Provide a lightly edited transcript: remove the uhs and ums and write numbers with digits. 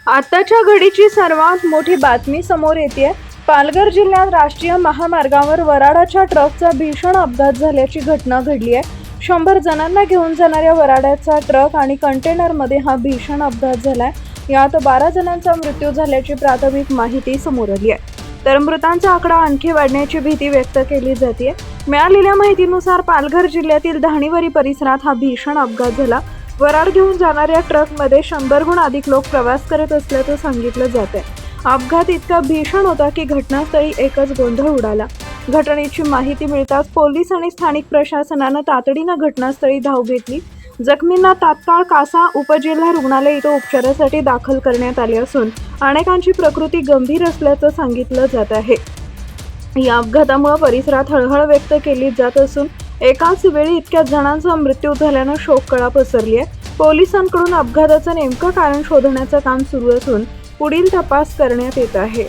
आताच्या घडीची सर्वात मोठी बातमी समोर येते। पालघर जिल्ह्यात राष्ट्रीय महामार्गावर वराडाच्या ट्रकचा भीषण अपघात झाल्याची घटना घडली आहे। 100 जणांना घेऊन जाणाऱ्या वराडाचा ट्रक आणि कंटेनरमध्ये हा भीषण अपघात झालाय। यात 12 जणांचा मृत्यू झाल्याची प्राथमिक माहिती समोर आली आहे, तर मृतांचा आकडा आणखी वाढण्याची भीती व्यक्त केली जाते। मिळालेल्या माहितीनुसार पालघर जिल्ह्यातील धाणीवरी परिसरात हा भीषण अपघात झाला। वराड घेऊन जाणाऱ्या ट्रकमध्ये 100हून अधिक लोक प्रवास करत असल्याचं सांगितलं जात आहे। अपघात इतका भीषण होता की घटनास्थळी एकच गोंधळ उडाला। घटनेची माहिती मिळताच पोलीस आणि स्थानिक प्रशासनानं तातडीनं घटनास्थळी धाव घेतली। जखमींना तात्काळ कासा उपजिल्हा रुग्णालय इथं उपचारासाठी दाखल करण्यात आले असून अनेकांची प्रकृती गंभीर असल्याचं सांगितलं जात आहे। या अपघातामुळे परिसरात हळहळ व्यक्त केली जात असून एकाच वेळी इतक्या जणांचा मृत्यू झाल्यानं शोककळा पसरली आहे। पोलिसांकडून अपघाताचं नेमकं कारण शोधण्याचं काम सुरू असून पुढील तपास करण्यात येत आहे।